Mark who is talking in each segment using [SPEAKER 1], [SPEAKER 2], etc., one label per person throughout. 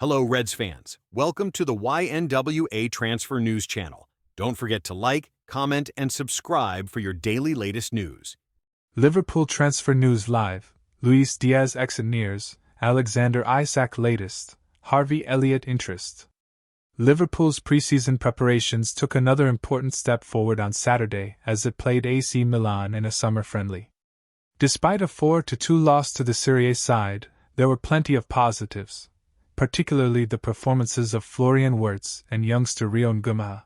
[SPEAKER 1] Hello, Reds fans. Welcome to the YNWA Transfer News Channel. Don't forget to like, comment, and subscribe for your daily latest news.
[SPEAKER 2] Liverpool Transfer News Live. Luis Diaz exit nears, Alexander Isak latest, Harvey Elliott interest. Liverpool's preseason preparations took another important step forward on Saturday as it played AC Milan in a summer friendly. Despite a 4-2 loss to the Serie A side, there were plenty of positives, particularly the performances of Florian Wirtz and youngster Rion Gumaha.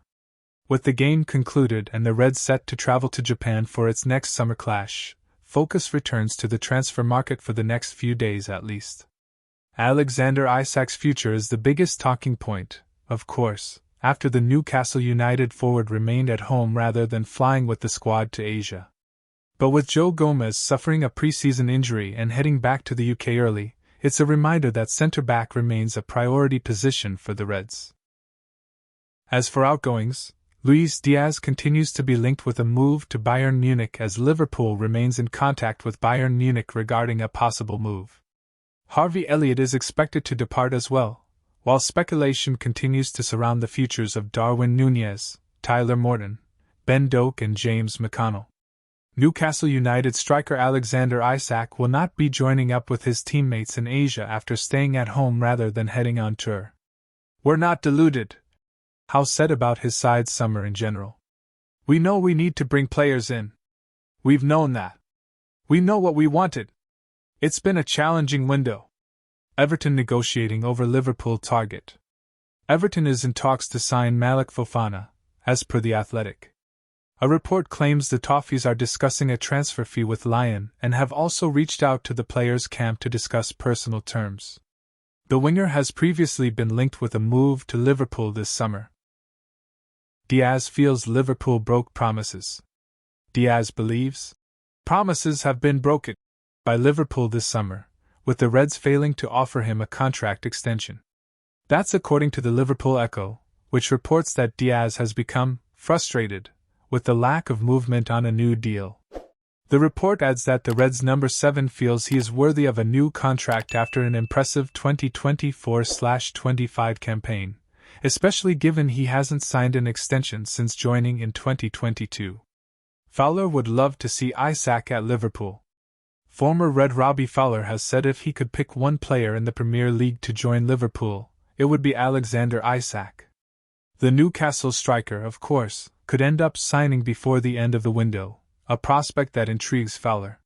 [SPEAKER 2] With the game concluded and the Reds set to travel to Japan for its next summer clash, focus returns to the transfer market for the next few days at least. Alexander Isak's future is the biggest talking point, of course, after the Newcastle United forward remained at home rather than flying with the squad to Asia. But with Joe Gomez suffering a preseason injury and heading back to the UK early, it's a reminder that centre-back remains a priority position for the Reds. As for outgoings, Luis Diaz continues to be linked with a move to Bayern Munich as Liverpool remains in contact with Bayern Munich regarding a possible move. Harvey Elliott is expected to depart as well, while speculation continues to surround the futures of Darwin Núñez, Tyler Morton, Ben Doak and James McConnell. Newcastle United striker Alexander Isak will not be joining up with his teammates in Asia after staying at home rather than heading on tour. "We're not deluded," Howe said about his side's summer in general. "We know we need to bring players in. We've known that. We know what we wanted. It's been a challenging window." Everton negotiating over Liverpool target. Everton is in talks to sign Malik Fofana, as per The Athletic. A report claims the Toffees are discussing a transfer fee with Lyon and have also reached out to the players' camp to discuss personal terms. The winger has previously been linked with a move to Liverpool this summer. Diaz feels Liverpool broke promises. Diaz believes promises have been broken by Liverpool this summer, with the Reds failing to offer him a contract extension. That's according to the Liverpool Echo, which reports that Diaz has become frustrated with the lack of movement on a new deal. The report adds that the Reds' number 7 feels he is worthy of a new contract after an impressive 2024/25 campaign, especially given he hasn't signed an extension since joining in 2022. Fowler would love to see Isak at Liverpool. Former Red Robbie Fowler has said if he could pick one player in the Premier League to join Liverpool, it would be Alexander Isak. The Newcastle striker, of course, could end up signing before the end of the window, a prospect that intrigues Fowler.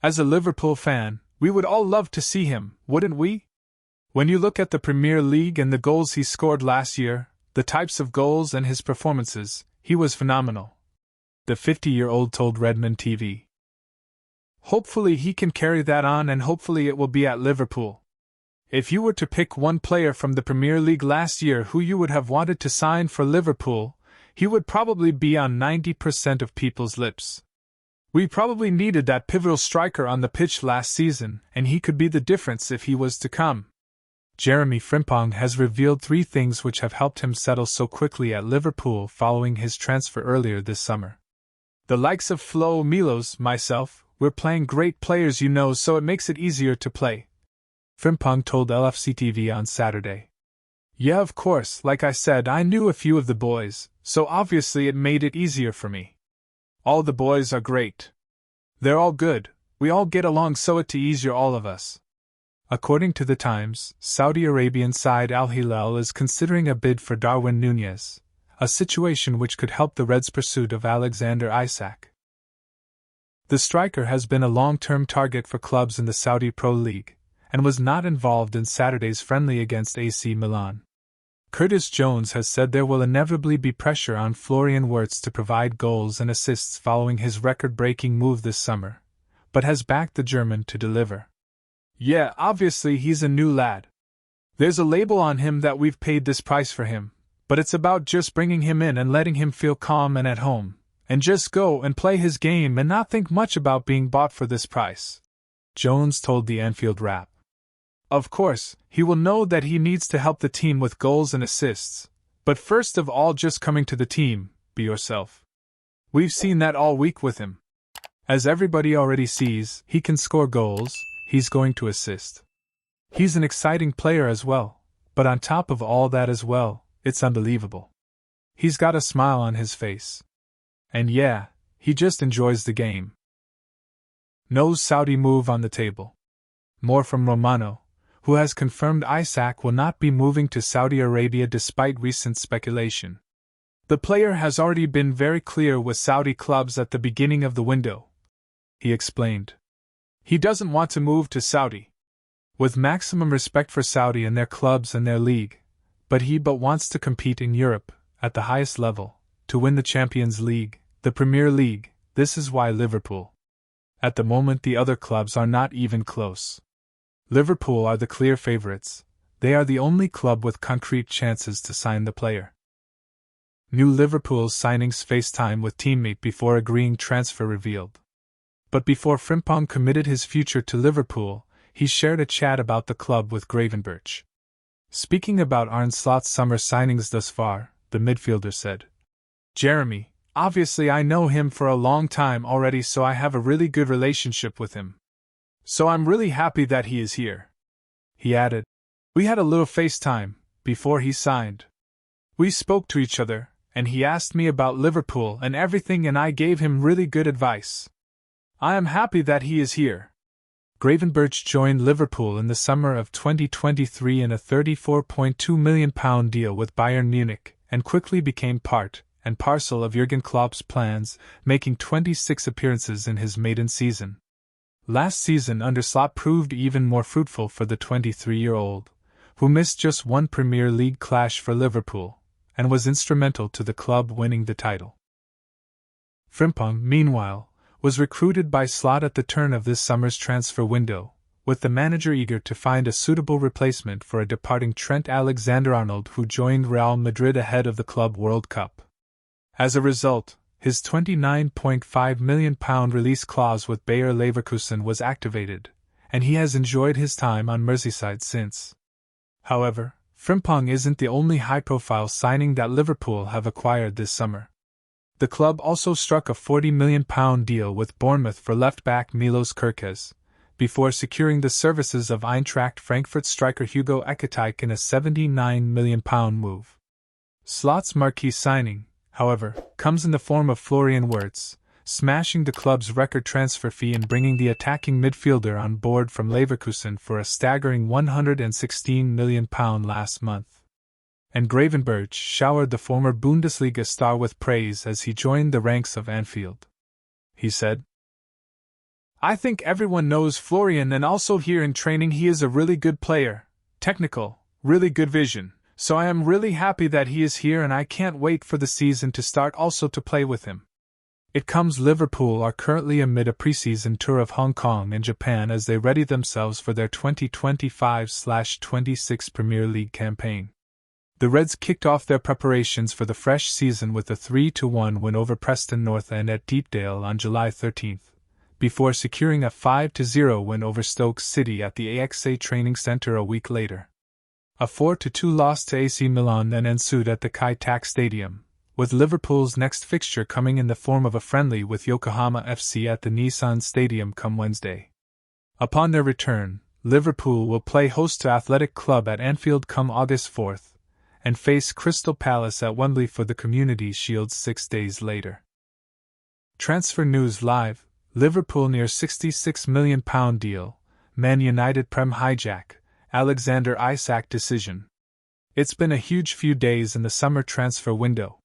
[SPEAKER 2] As a Liverpool fan, we would all love to see him, wouldn't we? When you look at the Premier League and the goals he scored last year, the types of goals and his performances, he was phenomenal. The 50-year-old told Redmond TV. Hopefully he can carry that on and hopefully it will be at Liverpool. If you were to pick one player from the Premier League last year who you would have wanted to sign for Liverpool, he would probably be on 90% of people's lips. We probably needed that pivotal striker on the pitch last season, and he could be the difference if he was to come. Jeremy Frimpong has revealed 3 things which have helped him settle so quickly at Liverpool following his transfer earlier this summer. The likes of Flo, Milos, myself, we're playing great players so it makes it easier to play, Frimpong told LFC TV on Saturday. Yeah, of course, like I said, I knew a few of the boys, so obviously it made it easier for me. All the boys are great. They're all good, we all get along so it's easier all of us. According to The Times, Saudi Arabian side Al Hilal is considering a bid for Darwin Núñez, a situation which could help the Reds' pursuit of Alexander Isak. The striker has been a long-term target for clubs in the Saudi Pro League, and was not involved in Saturday's friendly against AC Milan. Curtis Jones has said there will inevitably be pressure on Florian Wirtz to provide goals and assists following his record-breaking move this summer, but has backed the German to deliver. Yeah, obviously he's a new lad. There's a label on him that we've paid this price for him, but it's about just bringing him in and letting him feel calm and at home, and just go and play his game and not think much about being bought for this price, Jones told the Anfield Wrap. Of course, he will know that he needs to help the team with goals and assists, but first of all just coming to the team, be yourself. We've seen that all week with him. As everybody already sees, he can score goals, he's going to assist. He's an exciting player as well, But on top of all that as well, it's unbelievable. He's got a smile on his face. And yeah, he just enjoys the game. No Saudi move on the table. More from Romano, who has confirmed Isak will not be moving to Saudi Arabia despite recent speculation. The player has already been very clear with Saudi clubs at the beginning of the window, he explained. He doesn't want to move to Saudi. With maximum respect for Saudi and their clubs and their league, but he wants to compete in Europe, at the highest level, to win the Champions League, the Premier League. This is why Liverpool. At the moment the other clubs are not even close. Liverpool are the clear favourites. They are the only club with concrete chances to sign the player. New Liverpool's signings FaceTime with teammate before agreeing transfer revealed. But before Frimpong committed his future to Liverpool, he shared a chat about the club with Gravenberch. Speaking about Arne Slot's summer signings thus far, the midfielder said, "Jeremy, obviously I know him for a long time already, so I have a really good relationship with him. So I'm really happy that he is here." He added, "We had a little FaceTime before he signed. We spoke to each other, and he asked me about Liverpool and everything, and I gave him really good advice. I am happy that he is here." Gravenberch joined Liverpool in the summer of 2023 in a £34.2 million deal with Bayern Munich, and quickly became part and parcel of Jurgen Klopp's plans, making 26 appearances in his maiden season. Last season under Slot proved even more fruitful for the 23-year-old, who missed just one Premier League clash for Liverpool, and was instrumental to the club winning the title. Frimpong, meanwhile, was recruited by Slot at the turn of this summer's transfer window, with the manager eager to find a suitable replacement for a departing Trent Alexander-Arnold who joined Real Madrid ahead of the Club World Cup. As a result, his £29.5 million release clause with Bayer Leverkusen was activated, and he has enjoyed his time on Merseyside since. However, Frimpong isn't the only high-profile signing that Liverpool have acquired this summer. The club also struck a £40 million deal with Bournemouth for left-back Milos Kerkez, before securing the services of Eintracht Frankfurt striker Hugo Ekitike in a £79 million move. Slot's marquee signing, however, comes in the form of Florian Wirtz, smashing the club's record transfer fee and bringing the attacking midfielder on board from Leverkusen for a staggering £116 million last month. And Gravenberch showered the former Bundesliga star with praise as he joined the ranks of Anfield. He said, "I think everyone knows Florian, and also here in training he is a really good player, technical, really good vision, so I am really happy that he is here and I can't wait for the season to start also to play with him." It comes Liverpool are currently amid a preseason tour of Hong Kong and Japan as they ready themselves for their 2025/26 Premier League campaign. The Reds kicked off their preparations for the fresh season with a 3-1 win over Preston North End at Deepdale on July 13, before securing a 5-0 win over Stoke City at the AXA Training Centre a week later. A 4-2 loss to AC Milan then ensued at the Kai Tak Stadium, with Liverpool's next fixture coming in the form of a friendly with Yokohama FC at the Nissan Stadium come Wednesday. Upon their return, Liverpool will play host to Athletic Club at Anfield come August 4, and face Crystal Palace at Wembley for the Community Shield 6 days later. Transfer News Live: Liverpool near £66 million deal, Man United Prem hijack, Alexander Isak decision. It's been a huge few days in the summer transfer window.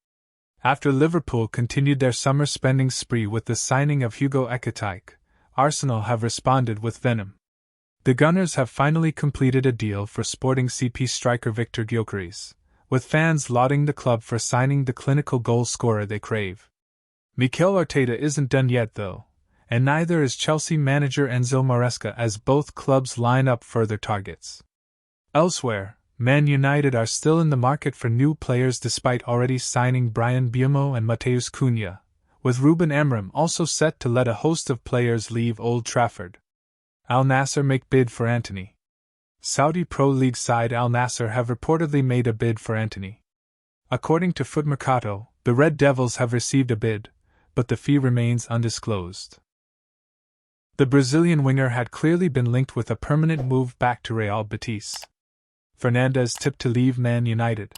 [SPEAKER 2] After Liverpool continued their summer spending spree with the signing of Hugo Ekitike, Arsenal have responded with venom. The Gunners have finally completed a deal for Sporting CP striker Victor Gyökeres, with fans lauding the club for signing the clinical goal scorer they crave. Mikel Arteta isn't done yet though, and neither is Chelsea manager Enzo Maresca as both clubs line up further targets. Elsewhere, Man United are still in the market for new players despite already signing Brian Mbeumo and Mateus Cunha, with Ruben Amorim also set to let a host of players leave Old Trafford. Al Nassr make bid for Antony. Saudi Pro League side Al Nassr have reportedly made a bid for Antony. According to Foot Mercato, the Red Devils have received a bid, but the fee remains undisclosed. The Brazilian winger had clearly been linked with a permanent move back to Real Betis. Fernandes tipped to leave Man United.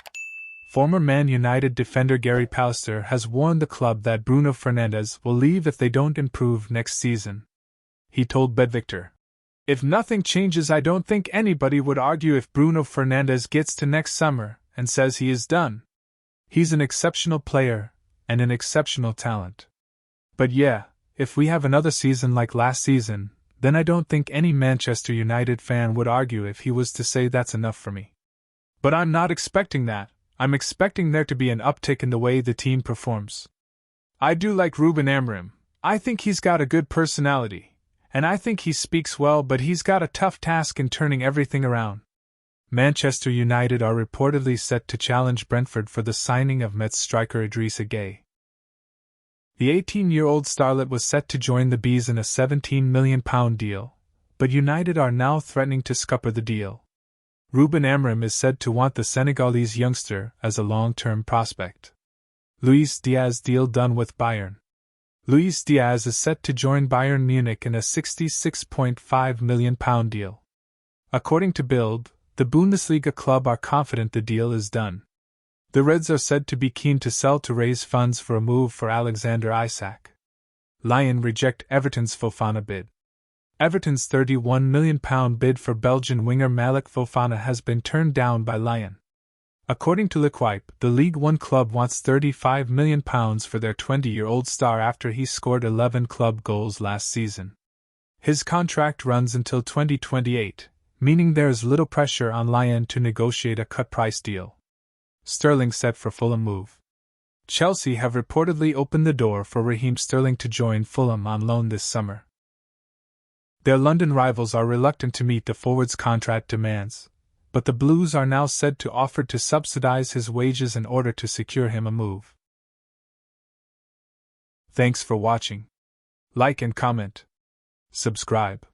[SPEAKER 2] Former Man United defender Gary Pallister has warned the club that Bruno Fernandes will leave if they don't improve next season. He told BetVictor, "If nothing changes, I don't think anybody would argue if Bruno Fernandes gets to next summer and says he is done. He's an exceptional player and an exceptional talent. But yeah, if we have another season like last season, then I don't think any Manchester United fan would argue if he was to say that's enough for me. But I'm not expecting that. I'm expecting there to be an uptick in the way the team performs. I do like Ruben Amorim. I think he's got a good personality, and I think he speaks well, but he's got a tough task in turning everything around." Manchester United are reportedly set to challenge Brentford for the signing of Metz striker Idrissa Gueye. The 18-year-old starlet was set to join the Bees in a £17 million deal, but United are now threatening to scupper the deal. Ruben Amorim is said to want the Senegalese youngster as a long-term prospect. Luis Diaz deal done with Bayern. Luis Diaz is set to join Bayern Munich in a £66.5 million deal. According to Bild, the Bundesliga club are confident the deal is done. The Reds are said to be keen to sell to raise funds for a move for Alexander Isak. Lyon reject Everton's Fofana bid. Everton's £31 million bid for Belgian winger Malik Fofana has been turned down by Lyon. According to L'Equipe, the League One club wants £35 million for their 20-year-old star after he scored 11 club goals last season. His contract runs until 2028, meaning there is little pressure on Lyon to negotiate a cut-price deal. Sterling set for Fulham move. Chelsea have reportedly opened the door for Raheem Sterling to join Fulham on loan this summer. Their London rivals are reluctant to meet the forward's contract demands, but the Blues are now said to offer to subsidize his wages in order to secure him a move. Thanks for watching. Like and comment. Subscribe.